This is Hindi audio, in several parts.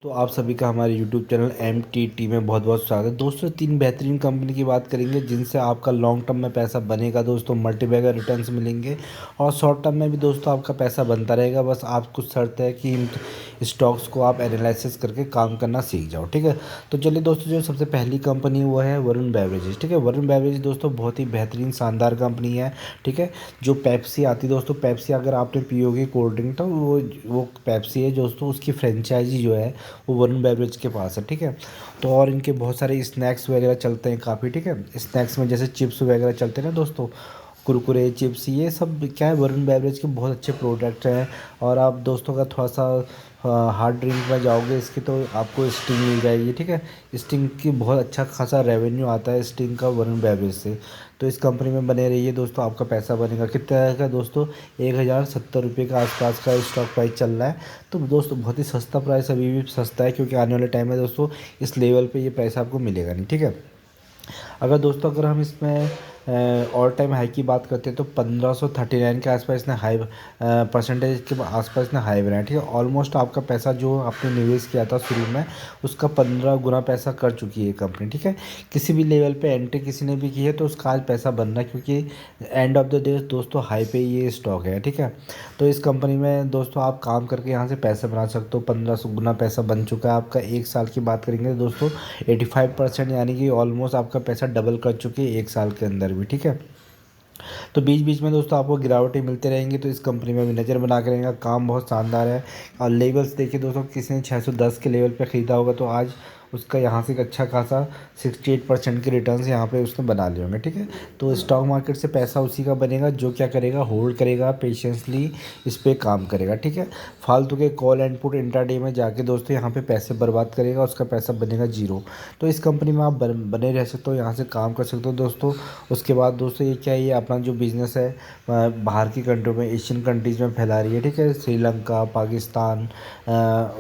तो आप सभी का हमारे YouTube चैनल MTT में बहुत बहुत स्वागत है। दोस्तों तीन बेहतरीन कंपनी की बात करेंगे जिनसे आपका लॉन्ग टर्म में पैसा बनेगा। दोस्तों मल्टीबैगर रिटर्न्स मिलेंगे और शॉर्ट टर्म में भी दोस्तों आपका पैसा बनता रहेगा। बस आपको शर्त है कि इन स्टॉक्स को आप एनालिसिस करके काम करना सीख जाओ, ठीक है। तो चलिए दोस्तों, जो सबसे पहली कंपनी वो है वरुण बेवरेजेस, ठीक है। वरुण बेवरेज दोस्तों बहुत ही बेहतरीन शानदार कंपनी है, ठीक है। जो पेप्सी आती है दोस्तों, पेप्सी अगर आपने पी होगी कोल्ड ड्रिंक, तो वो पेप्सी है दोस्तों, उसकी फ्रेंचाइजी जो है वो वरुण बेवरेज के पास है, ठीक है। तो और इनके बहुत सारे स्नैक्स वगैरह चलते हैं काफ़ी, ठीक है। स्नैक्स में जैसे चिप्स वगैरह चलते हैं ना दोस्तों, कुरकुरे चिप्स, ये सब क्या है, वरुण बेवरेज के बहुत अच्छे प्रोडक्ट हैं। और आप दोस्तों का थोड़ा सा हार्ड ड्रिंक में जाओगे इसकी, तो आपको स्टिंग मिल जाएगी, ठीक है। स्टिंग की बहुत अच्छा खासा रेवेन्यू आता है स्टिंग का वरुण बेवरेज से। तो इस कंपनी में बने रहिए दोस्तों, आपका पैसा बनेगा। कितना का दोस्तों, 1070 रुपये के आसपास का स्टॉक प्राइस चल रहा है। तो दोस्तों बहुत ही सस्ता प्राइस, अभी भी सस्ता है, क्योंकि आने वाले टाइम में दोस्तों इस लेवल पे ये पैसा आपको मिलेगा नहीं, ठीक है। अगर दोस्तों अगर हम इसमें ऑल टाइम हाई की बात करते हैं तो 1539 के आसपास इसने हाई परसेंटेज के आसपास इसने हाई बनाया, ठीक है। ऑलमोस्ट आपका पैसा जो आपने निवेश किया था शुरू में, उसका 15 गुना पैसा कर चुकी है कंपनी, ठीक है। किसी भी लेवल पे एंट्री किसी ने भी की है तो उसका आज पैसा बन रहा है, क्योंकि एंड ऑफ द डे दोस्तों हाई पे ये स्टॉक है, ठीक है। तो इस कंपनी में दोस्तों आप काम करके यहाँ से पैसे बना सकते हो। 1500 गुना पैसा बन चुका है आपका। एक साल की बात करेंगे तो दोस्तों 85%, यानी कि ऑलमोस्ट आपका पैसा डबल कर चुकी है एक साल के अंदर भी, ठीक है। तो बीच बीच में दोस्तों आपको गिरावटें मिलते रहेंगी, तो इस कंपनी में भी नज़र बना के रहेगा। काम बहुत शानदार है। और लेवल्स देखिए दोस्तों, किसी ने 610 के लेवल पे ख़रीदा होगा तो आज उसका यहाँ से एक अच्छा खासा 68% के रिटर्न्स यहाँ पे उसने बना लिए होंगे, ठीक है। तो स्टॉक मार्केट से पैसा उसी का बनेगा जो क्या करेगा, होल्ड करेगा, पेशेंसली इस पर काम करेगा, ठीक है। फालतू के कॉल एंड पुट इंट्राडे में जाके दोस्तों यहाँ पे पैसे बर्बाद करेगा, उसका पैसा बनेगा जीरो। तो इस कंपनी में आप बने रह सकते हो, यहाँ से काम कर सकते हो दोस्तों। उसके बाद दोस्तों ये क्या है, ये अपना जो बिज़नेस है बाहर की कंट्री में, एशियन कंट्रीज़ में फैला रही है, ठीक है। श्रीलंका, पाकिस्तान,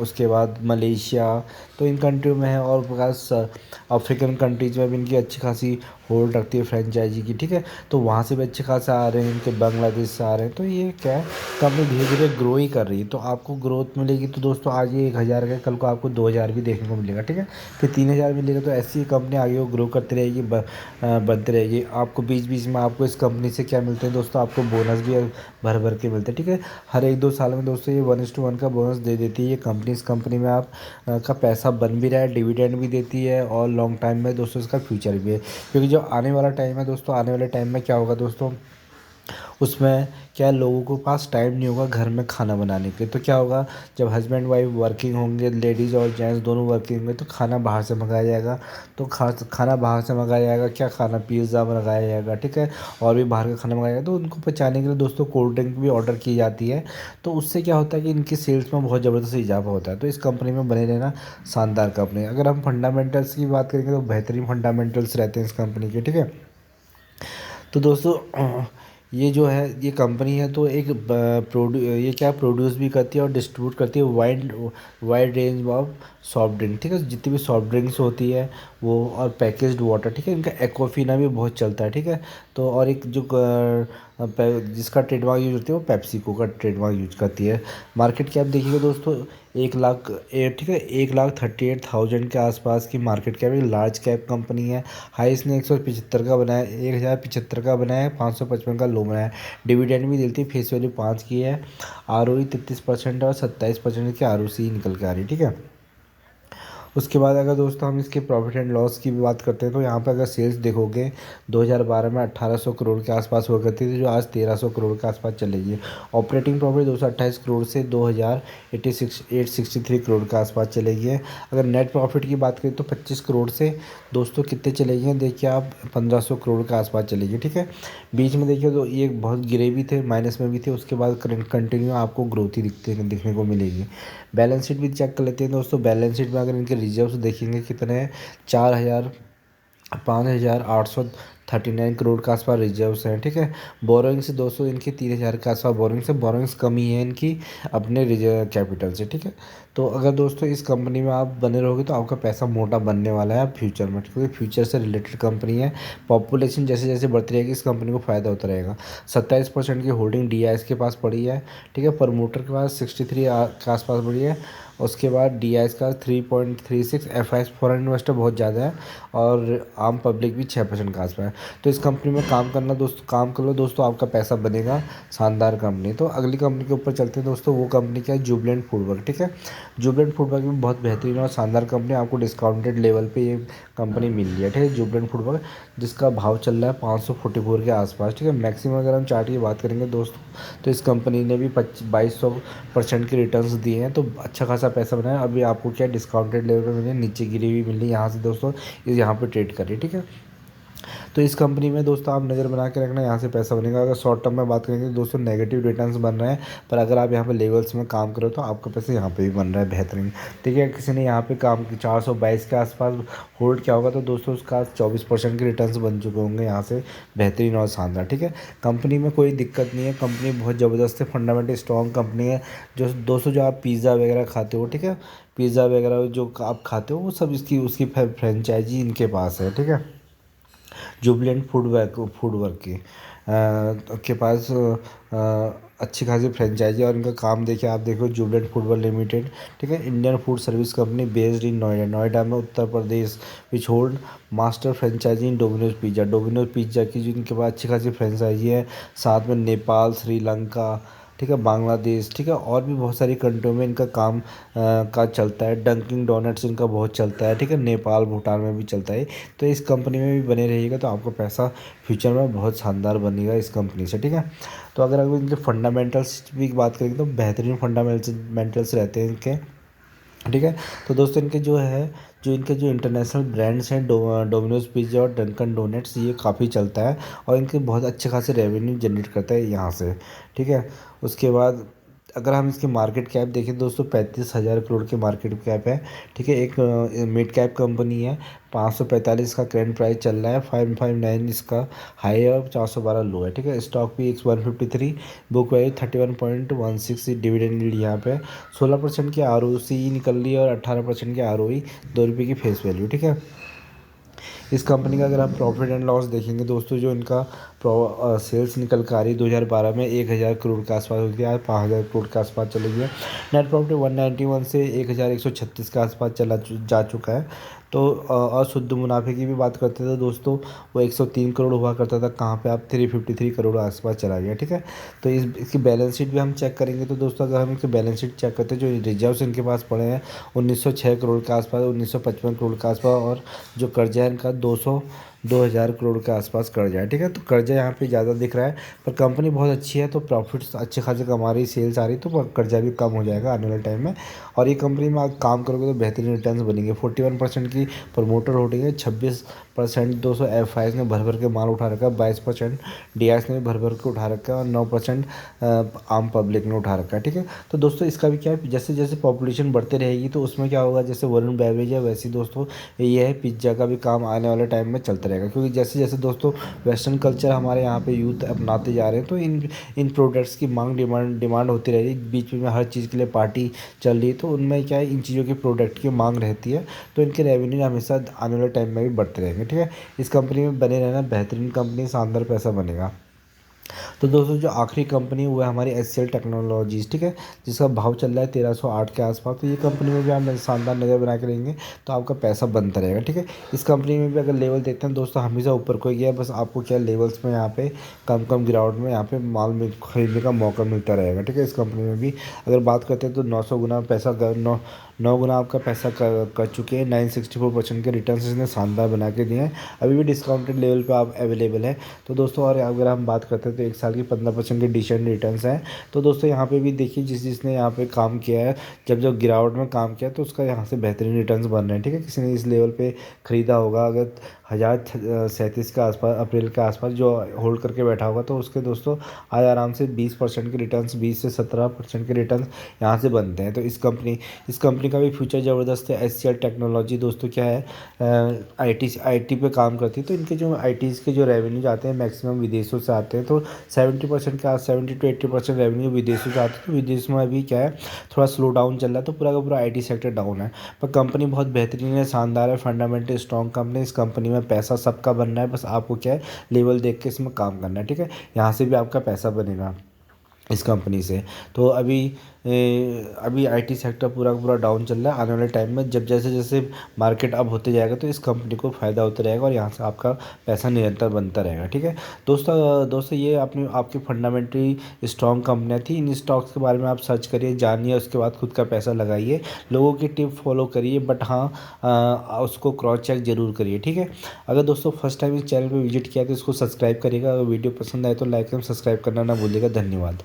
उसके बाद मलेशिया, तो इन कंट्रियों में है। और प्लस अफ्रीकन कंट्रीज़ में भी इनकी अच्छी खासी होल्ड रखती है फ्रेंचाइजी की, ठीक है। तो वहाँ से भी अच्छे खासा आ रहे हैं, इनके बांग्लादेश से आ रहे हैं। तो ये क्या है, कंपनी धीरे धीरे ग्रो ही कर रही है। तो आपको ग्रोथ मिलेगी तो दोस्तों आज ये 1000 का, कल को आपको 2000 भी देखने को मिलेगा, ठीक है। फिर 3000 मिलेगा। तो ऐसी कंपनी आगे वो ग्रो करती रहेगी, बनती रहेगी। आपको बीच बीच में आपको इस कंपनी से क्या मिलते हैं दोस्तों, आपको बोनस भी भर भर के मिलते हैं, ठीक है। हर 1-2 साल में दोस्तों ये 1:1 का बोनस दे देती है ये कंपनी। इस कंपनी में आप का पैसा बन भी रहा है, डिविडेंड भी देती है, और लॉन्ग टाइम में दोस्तों इसका फ्यूचर भी है। क्योंकि जो आने वाला टाइम है दोस्तों, आने वाले टाइम में क्या होगा दोस्तों, उसमें क्या है, लोगों के पास टाइम नहीं होगा घर में खाना बनाने के लिए। तो क्या होगा, जब हस्बैंड वाइफ वर्किंग होंगे, लेडीज़ और जेंट्स दोनों वर्किंग होंगे, तो खाना बाहर से मंगाया जाएगा। तो खाना बाहर से मंगाया जाएगा, क्या खाना, पिज़्ज़ा मंगाया जाएगा, ठीक है। और भी बाहर का खाना मंगाया जाएगा। तो उनको पचाने के लिए दोस्तों कोल्ड ड्रिंक भी ऑर्डर की जाती है। तो उससे क्या होता है कि इनकी सेल्स में बहुत ज़बरदस्त इजाफा होता है। तो इस कंपनी में बने रहना शानदार कंपनी है। अगर हम फंडामेंटल्स की बात करेंगे तो बेहतरीन फंडामेंटल्स रहते हैं इस कंपनी के, ठीक है। तो दोस्तों ये जो है, ये कंपनी है तो एक ये क्या प्रोड्यूस भी करती है और डिस्ट्रीब्यूट करती है wide wide range of soft drink, ठीक है। जितनी भी सॉफ्ट ड्रिंक्स होती है वो, और पैकेज्ड वाटर, ठीक है। इनका एक्वाफिना भी बहुत चलता है, ठीक है। तो और एक जो जिसका ट्रेडमार्क यूज होती है वो पेप्सिको का ट्रेडमार्क यूज करती है। मार्केट कैप देखिएगा दोस्तों, 1 लाख, ठीक है, 1,38,000 के आसपास की मार्केट कैप। एक लार्ज कैप कंपनी है। हाई इसने 175 का बनाया, 1075 का बनाया है, 555 का लो बनाया है। डिविडेंड भी देती है, फेस वैल्यू 5 की है। ROE 33% और 27% की ROC निकल के आ रही है, ठीक है। उसके बाद अगर दोस्तों हम इसके प्रॉफिट एंड लॉस की भी बात करते हैं तो यहाँ पर अगर सेल्स देखोगे, 2012 में 1800 करोड़ के आसपास हुआ करती थी, जो आज 1300 करोड़ के आसपास चलेगी। ऑपरेटिंग प्रॉफिट 228 करोड़ से 863 करोड़ के आसपास चलेगी है। अगर नेट प्रॉफिट की बात करें तो 25 करोड़ से दोस्तों कितने चलेगी हैं, देखिए आप, 1500 करोड़ के आसपास चलेगी, ठीक है। बीच में देखिए तो ये बहुत गिरे भी थे, माइनस में भी थे, उसके बाद कंटिन्यू आपको ग्रोथ ही दिखने को मिलेगी। बैलेंस शीट भी चेक कर लेते हैं दोस्तों। बैलेंस शीट में अगर इनके रिजर्व्स देखेंगे कितने हैं, 4,000 5,800 39 करोड़ के आसपास रिजर्व्स हैं, ठीक है। बोरोइंग से दोस्तों इनकी 3,000 के आसपास बोरोइंग्स कमी है इनकी अपने रिजर्व कैपिटल से, ठीक है। तो अगर दोस्तों इस कंपनी में आप बने रहोगे तो आपका पैसा मोटा बनने वाला है फ्यूचर में, क्योंकि फ्यूचर से रिलेटेड कंपनी है। पॉपुलेशन जैसे जैसे बढ़ती रहेगी इस कंपनी को फ़ायदा होता रहेगा। 27% की होल्डिंग DIS के पास पड़ी है, ठीक है। प्रमोटर के पास 63 के आसपास पड़ी है। उसके बाद DIS का 3.36, FIS फॉरेन इन्वेस्टर बहुत ज़्यादा है, और आम पब्लिक भी 6% के आसपास है। तो इस कंपनी में काम कर लो दोस्तों, आपका पैसा बनेगा। शानदार कंपनी। तो अगली कंपनी के ऊपर चलते हैं दोस्तों। वो कंपनी क्या है? जुबिलेंट फूडवर्क, ठीक है। जुबिलेंट फूडवर्क भी बहुत बेहतरीन और शानदार कंपनी, आपको डिस्काउंटेड लेवल पे ये कंपनी मिल रही है, ठीक है। जुबिलेंट फूडवर्क जिसका भाव चल रहा है 544 के आसपास, ठीक है। मैक्सिमम अगर हम चार्ट की बात करेंगे दोस्तों, तो इस कंपनी ने भी 2200% के रिटर्न्स दिए हैं, तो अच्छा खासा पैसा बनाया। अभी आपको क्या डिस्काउंटेड लेवल पे मिले, नीचे गिरी हुई मिल रही है यहाँ से दोस्तों, यहाँ पे ट्रेड करिए, ठीक है। तो इस कंपनी में दोस्तों आप नज़र बना के रखना, यहाँ से पैसा बनेगा। अगर शॉर्ट टर्म में बात करेंगे तो दोस्तों नेगेटिव रिटर्न्स बन रहे हैं, पर अगर आप यहाँ पे लेवल्स में काम करो तो आपका पैसा यहाँ पे भी बन रहा है बेहतरीन, ठीक है। किसी ने यहाँ पे काम 422 के आसपास होल्ड किया होगा तो दोस्तों उसका 24% के रिटर्न्स बन चुके होंगे यहाँ से, बेहतरीन और शानदार, ठीक है। कंपनी में कोई दिक्कत नहीं है, कंपनी बहुत ज़बरदस्त है, फंडामेंटल स्ट्रॉन्ग कंपनी है। जो दोस्तों जो आप पिज़्ज़ा वगैरह खाते हो, ठीक है, पिज़्ज़ा वगैरह जो आप खाते हो वो सब इसकी उसकी फ्रेंचाइजी इनके पास है, ठीक है। जुबिलेंट फूडवर्क के पास अच्छी खासी फ्रेंचाइजी, और इनका काम देखिए, आप देखो जुबिलेंट फूडवर्क लिमिटेड, ठीक है। Indian food service company based in Noida में Uttar Pradesh, which hold master franchise in Domino's pizza की जो इनके पास अच्छी खासी फ्रेंचाइजी है। साथ में नेपाल, श्रीलंका, ठीक है, बांग्लादेश, ठीक है, और भी बहुत सारी कंट्रियों में इनका काम का चलता है। डंकिंग डोनट्स इनका बहुत चलता है, ठीक है। नेपाल, भूटान में भी चलता है। तो इस कंपनी में भी बने रहिएगा तो आपका पैसा फ्यूचर में बहुत शानदार बनेगा इस कंपनी से, ठीक है। तो अगर इनके फंडामेंटल्स की बात करेंगे तो बेहतरीन फंडामेंटल्स रहते हैं इनके, ठीक है। तो दोस्तों इनके जो इंटरनेशनल ब्रांड्स हैं, डोमिनोज पिज़्ज़ा और डंकन डोनट्स, ये काफ़ी चलता है और इनके बहुत अच्छे खासे रेवेन्यू जनरेट करता है यहाँ से, ठीक है। उसके बाद अगर हम इसकी मार्केट कैप देखें दोस्तों, 35,000 करोड़ की मार्केट कैप है, ठीक है। एक मिड कैप कंपनी है। 545 का करंट प्राइस चल रहा है, 559 इसका हाई है और 412 लो है, ठीक है। स्टॉक भी X153, book value 31.16, dividend yield यहाँ पे 16% की ROC निकल रही है और 18% की ROE, ₹2 की फेस वैल्यू, ठीक है। इस कंपनी का अगर हम प्रॉफिट एंड लॉस देखेंगे दोस्तों, जो इनका सेल्स निकल कर आ रही 2012 में 1,000 करोड़ के आसपास होती है, 5,000 करोड़ के आसपास चली गई है। नेट प्रॉफिट 191 से 1,136 के आसपास जा चुका है। तो और शुद्ध मुनाफे की भी बात करते थे दोस्तों, वो 103 करोड़ हुआ करता था, कहाँ पे आप 353 करोड़ आसपास चला गया, ठीक है। तो इसकी बैलेंस शीट भी हम चेक करेंगे तो दोस्तों, अगर हम इसकी बैलेंस शीट चेक करते हैं, जो रिजर्व्स इनके पास पड़े हैं 1906 करोड़ के आसपास, 1955 करोड़ के आसपास, और जो कर्जा है इनका 2,000 करोड़ के आसपास कर्जा है, ठीक है। तो कर्जा यहाँ पे ज़्यादा दिख रहा है, पर कंपनी बहुत अच्छी है तो प्रॉफिट्स अच्छे खासे कमा रही, सेल्स आ रही, तो कर्जा भी कम हो जाएगा आने वाले टाइम में। और ये कंपनी में आप काम करोगे तो बेहतरीन रिटर्न्स बनेंगे। 41% की प्रमोटर होल्डिंग है, 26% दोस्तों FIs ने भर भर के माल उठा रखा है, 22% DIS ने भी भर भर के उठा रखा है, और 9% आम पब्लिक ने उठा रखा है, ठीक है। तो दोस्तों इसका भी क्या है, जैसे जैसे पॉपुलेशन बढ़ती रहेगी तो उसमें क्या होगा, जैसे वरुण बेवरेज है वैसे ही दोस्तों ये है पिज्ज़ा का भी काम आने वाले टाइम में चलता रहेगा, क्योंकि जैसे जैसे दोस्तों वेस्टर्न कल्चर हमारे यहाँ पे यूथ अपनाते जा रहे हैं, तो इन प्रोडक्ट्स की डिमांड होती रहेगी। बीच में हर चीज़ के लिए पार्टी चल रही है, तो उनमें क्या है, इन चीज़ों की प्रोडक्ट की मांग रहती है, तो इनके रेवेन्यू हमेशा आने वाले टाइम में भी बढ़ते रहेंगे, ठीक है। इस कंपनी में बने रहना, बेहतरीन कंपनी, शानदार पैसा बनेगा। तो दोस्तों जो आखिरी कंपनी वो है हमारी HCL टेक्नोलॉजीज़, ठीक है, जिसका भाव चल रहा है 1308 के आसपास। तो ये कंपनी में भी आप शानदार नज़र बना के रहेंगे तो आपका पैसा बनता रहेगा, ठीक है। इस कंपनी में भी अगर लेवल देखते हैं दोस्तों, हमेशा ऊपर को ही गया, बस आपको क्या लेवल्स में यहाँ पे कम कम गिरावट में यहाँ पे माल में खरीदने का मौका मिलता रहेगा, ठीक है। इस कंपनी में भी अगर बात करते हैं तो 900 गुना पैसा, 9 गुना आपका पैसा कर चुके हैं। 964% के रिटर्न इसने शानदार बना के दिए हैं, अभी भी डिस्काउंटेड लेवल पे आप अवेलेबल है। तो दोस्तों और अगर हम बात करते हैं तो एक साल की 15% के डिसेंट रिटर्न्स हैं। तो दोस्तों यहाँ पे भी देखिए, जिसने यहाँ पे काम किया है, जब गिरावट में काम किया तो उसका यहाँ से बेहतरीन रिटर्न्स बन रहे हैं, ठीक है। किसी ने इस लेवल पे ख़रीदा होगा, अगर 1037 के आसपास, अप्रैल के आसपास जो होल्ड करके बैठा होगा, तो उसके दोस्तों आज आराम से 20% के रिटर्न्स, 20 से 17% के रिटर्न्स यहाँ से बनते हैं। तो इस कंपनी का भी फ्यूचर ज़बरदस्त है। एचसीएल टेक्नोलॉजी दोस्तों क्या है, आईटी पे काम करती है, तो इनके जो आईटीज़ के जो रेवेन्यूज आते हैं मैक्सिमम विदेशों से आते हैं। तो 70% का 70 to 80% रेवेन्यू विदेशों से आते हैं। तो विदेश में अभी क्या है, थोड़ा स्लो डाउन चल रहा है, तो पूरा का पूरा आईटी सेक्टर डाउन है। पर कंपनी बहुत बेहतरीन है, शानदार है, फंडामेंटल स्ट्रॉन्ग कंपनी। इस कंपनी में पैसा सबका बनना है, बस आपको क्या है, लेवल देख के इसमें काम करना है, ठीक है। यहाँ से भी आपका पैसा बनेगा इस कंपनी से। तो अभी आईटी सेक्टर पूरा का पूरा डाउन चल रहा है। आने वाले टाइम में जब जैसे जैसे मार्केट अप होते जाएगा तो इस कंपनी को फ़ायदा होता रहेगा और यहाँ से आपका पैसा निरंतर बनता रहेगा, ठीक है। दोस्तों ये अपनी आपकी फंडामेंटली स्ट्रॉन्ग कंपनियाँ थी। इन स्टॉक्स के बारे में आप सर्च करिए, जानिए, उसके बाद खुद का पैसा लगाइए। लोगों की टिप फॉलो करिए, बट हाँ उसको क्रॉस चेक जरूर करिए, ठीक है। अगर दोस्तों फर्स्ट टाइम इस चैनल पर विजिट किया तो इसको सब्सक्राइब करिएगा। अगर वीडियो पसंद आए तो लाइक एंड सब्सक्राइब करना ना भूलिएगा। धन्यवाद।